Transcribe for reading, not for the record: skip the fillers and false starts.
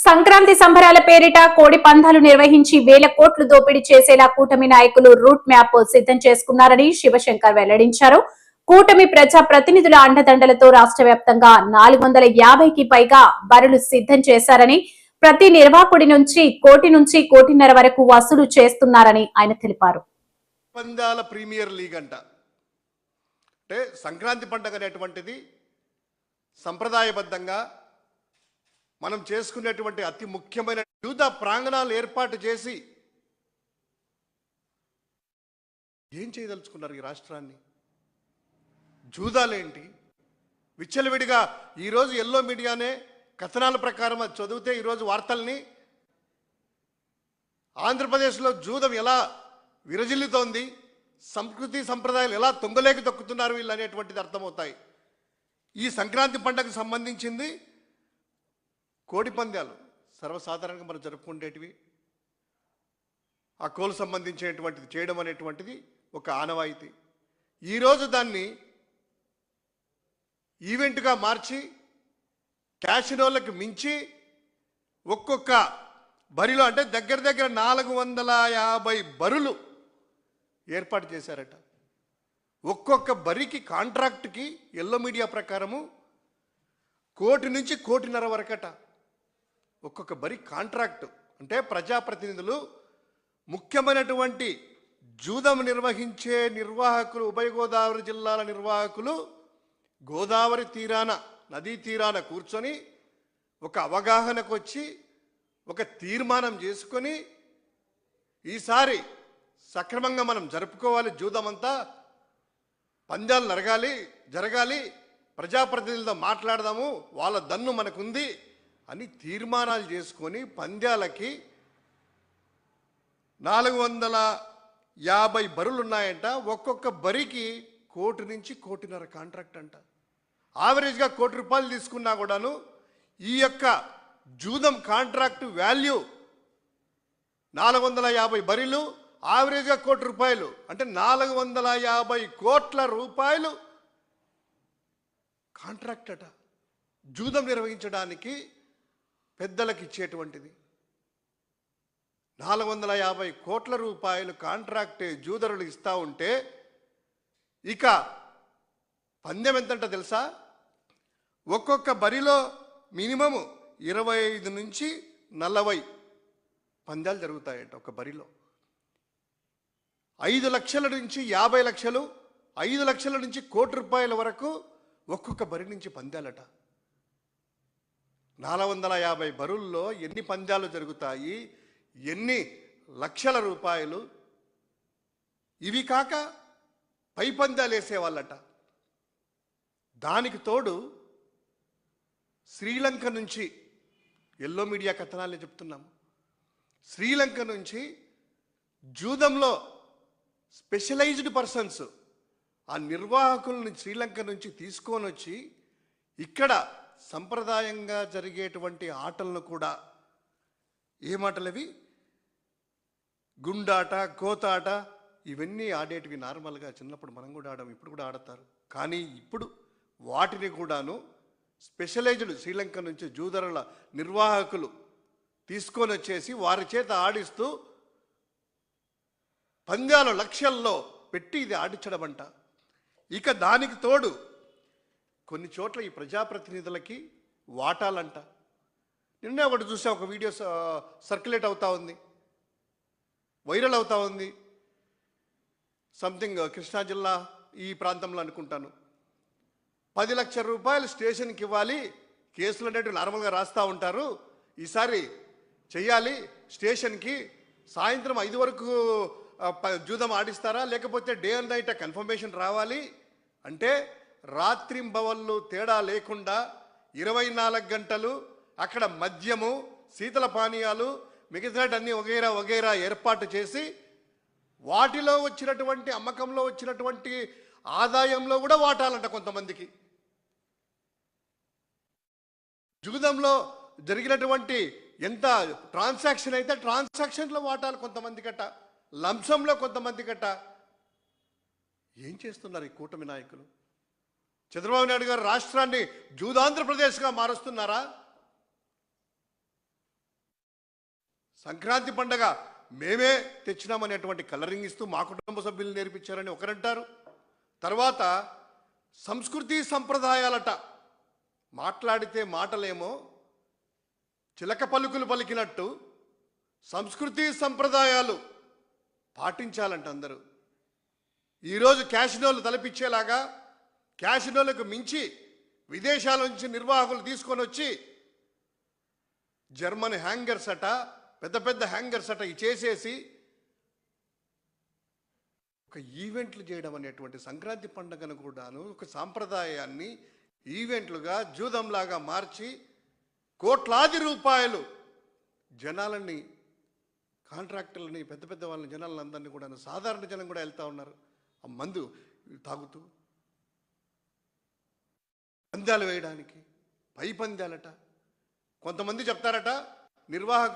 సంక్రాంతి సంబరాల పేరిట కోడి పందాలు నిర్వహించి వేల కోట్లు దోపిడీ చేసేలా కూటమి నాయకులు రూట్ మ్యాప్ సిద్ధం చేసుకున్నారని శివశంకర్ వెల్లడించారు. కూటమి ప్రజా ప్రతినిధుల అండదండలతో రాష్ట్ర వ్యాప్తంగా 450కి పైగా బరులు సిద్ధం చేశారని, ప్రతి నిర్వాహకుడి నుంచి కోటిన్నర వరకు వసూలు చేస్తున్నారని ఆయన తెలిపారు. పందాల ప్రీమియర్ లీగ్ అంటే సంక్రాంతి పండుగ అనేటువంటిది సంప్రదాయబద్ధంగా మనం చేసుకునేటువంటి అతి ముఖ్యమైన యూద ప్రాంగణాలు ఏర్పాటు చేసి ఏం చేయదలుచుకున్నారు ఈ రాష్ట్రాన్ని? జూదాలేంటి? విచ్చలవిడిగా ఈరోజు ఎల్లో మీడియానే కథనాల ప్రకారం అది చదివితే ఈరోజు వార్తల్ని ఆంధ్రప్రదేశ్లో జూదం ఎలా విరజిల్లుతోంది, సంస్కృతి సంప్రదాయాలు ఎలా తొంగలేకి తొక్కుతున్నారు వీళ్ళు అనేటువంటిది అర్థమవుతాయి. ఈ సంక్రాంతి పండుగకు సంబంధించింది కోడి పందాలు సర్వసాధారణంగా మనం జరుపుకునేటివి. ఆ కోలు సంబంధించినటువంటిది చేయడం అనేటువంటిది ఒక ఆనవాయితీ. ఈరోజు దాన్ని ఈవెంట్గా మార్చి క్యాసినోలకు మించి ఒక్కొక్క బరిలో అంటే దగ్గర 450 బరులు ఏర్పాటు చేశారట. ఒక్కొక్క బరికి కాంట్రాక్ట్కి ఎల్లో మీడియా ప్రకారము 1 కోటి నుంచి 1.5 కోటి వరకట. ఒక్కొక్క బరి కాంట్రాక్టు అంటే ప్రజాప్రతినిధులు, ముఖ్యమైనటువంటి జూదం నిర్వహించే నిర్వాహకులు, ఉభయ గోదావరి జిల్లాల నిర్వాహకులు గోదావరి తీరాన, నదీ తీరాన కూర్చొని ఒక అవగాహనకు వచ్చి ఒక తీర్మానం చేసుకొని ఈసారి సక్రమంగా మనం జరుపుకోవాలి, జూదమంతా పందాలు జరగాలి, ప్రజాప్రతినిధులతో మాట్లాడదాము, వాళ్ళ దన్ను మనకుంది అని తీర్మానాలు చేసుకొని పందాలకి 450 బరులు ఉన్నాయంట. ఒక్కొక్క బరికి 1 కోటి నుంచి 1.5 కోటి కాంట్రాక్ట్ అంట. యావరేజ్గా 1 కోటి రూపాయలు తీసుకున్నా కూడాను ఈ యొక్క జూదం కాంట్రాక్టు వాల్యూ 450 బరిలు, యావరేజ్గా 1 కోటి రూపాయలు అంటే 450 కోట్ల రూపాయలు కాంట్రాక్ట్ అట. జూదం నిర్వహించడానికి పెద్దలకు ఇచ్చేటువంటిది 450 కోట్ల రూపాయలు కాంట్రాక్టే జూదరులు ఇస్తూ ఉంటే, ఇక పందెం ఎంతంట తెలుసా? ఒక్కొక్క బరిలో మినిమము 25 నుంచి 40 పందాలు జరుగుతాయంట. ఒక బరిలో 5 లక్షల నుంచి 50 లక్షలు, 5 లక్షల నుంచి 1 కోటి రూపాయల వరకు ఒక్కొక్క బరి నుంచి పందాలట. 450 బరుల్లో ఎన్ని పందాలు జరుగుతాయి, ఎన్ని లక్షల రూపాయలు? ఇవి కాక పై పందాలు వేసేవాళ్ళట. దానికి తోడు శ్రీలంక నుంచి, ఎల్లో మీడియా కథనాలే చెప్తున్నాము, శ్రీలంక నుంచి జూదంలో స్పెషలైజ్డ్ పర్సన్స్, ఆ నిర్వాహకులను శ్రీలంక నుంచి తీసుకొని వచ్చి ఇక్కడ సంప్రదాయంగా జరిగేటువంటి ఆటలను కూడా, ఏమాటలవి, గుండాట, కోతాట, ఇవన్నీ ఆడేటివి నార్మల్గా చిన్నప్పుడు మనం కూడా ఆడాం, ఇప్పుడు కూడా ఆడతారు. కానీ ఇప్పుడు వాటిని కూడాను స్పెషలైజ్డ్ శ్రీలంక నుంచి జూదరుల నిర్వాహకులు తీసుకొని వచ్చేసి వారి చేత ఆడిస్తూ పందాల లక్షల్లో పెట్టి ఇది ఆడించడం అంట. ఇక దానికి తోడు కొన్ని చోట్ల ఈ ప్రజాప్రతినిధులకి వాటాలంట. నిన్నే ఒకటి చూసా, ఒక వీడియో సర్క్యులేట్ అవుతా ఉంది, వైరల్ అవుతా ఉంది. సంథింగ్ కృష్ణా జిల్లా ఈ ప్రాంతంలో అనుకుంటాను. 10 లక్షల రూపాయలు స్టేషన్కి ఇవ్వాలి, కేసులు అనేటివి నార్మల్గా రాస్తూ ఉంటారు, ఈసారి చెయ్యాలి, స్టేషన్కి సాయంత్రం 5 వరకు జూదం ఆడిస్తారా, లేకపోతే డే అండ్ నైట్ కన్ఫర్మేషన్ రావాలి అంటే రాత్రింబవళ్ళు తేడా లేకుండా 24 గంటలు అక్కడ మద్యము, శీతల పానీయాలు, మిగతాటన్నీ వగైరా ఏర్పాటు చేసి వాటిలో వచ్చినటువంటి అమ్మకంలో వచ్చినటువంటి ఆదాయంలో కూడా వాటాలంట కొంతమందికి. జూదంలో జరిగినటువంటి ఎంత ట్రాన్సాక్షన్ అయితే ట్రాన్సాక్షన్లో వాటాలు కొంతమందికట, లంసంలో కొంతమందికట. ఏం చేస్తున్నారు ఈ కూటమి నాయకులు? చంద్రబాబు నాయుడు గారు రాష్ట్రాన్ని జూదాంధ్రప్రదేశ్గా మారుస్తున్నారా? సంక్రాంతి పండగ మేమే తెచ్చినామనేటువంటి కలరింగ్ ఇస్తూ మా కుటుంబ సభ్యులు నేర్పించారని ఒకరంటారు. తర్వాత సంస్కృతి సంప్రదాయాలట, మాట్లాడితే మాటలేమో చిలక పలుకులు పలికినట్టు సంస్కృతి సంప్రదాయాలు పాటించాలంట అందరూ. ఈరోజు క్యాసినోలు తలపిచ్చేలాగా క్యాసినోలకు మించి విదేశాల నుంచి నిర్వాహకులు తీసుకొని వచ్చి జర్మన్ హ్యాంగర్స్ అట, పెద్ద పెద్ద హ్యాంగర్స్ అట చేసేసి ఒక ఈవెంట్లు చేయడం అనేటువంటి సంక్రాంతి పండుగను కూడాను ఒక సాంప్రదాయాన్ని ఈవెంట్లుగా జూదంలాగా మార్చి కోట్లాది రూపాయలు జనాలని, కాంట్రాక్టర్లని, పెద్ద పెద్ద వాళ్ళని, జనాలందరినీ కూడా, సాధారణ జనం కూడా వెళ్తూ ఉన్నారు ఆ మందు తాగుతూ. పందాలు వేయడానికి, పై పందాలట. కొంతమంది చెప్తారట నిర్వాహకులు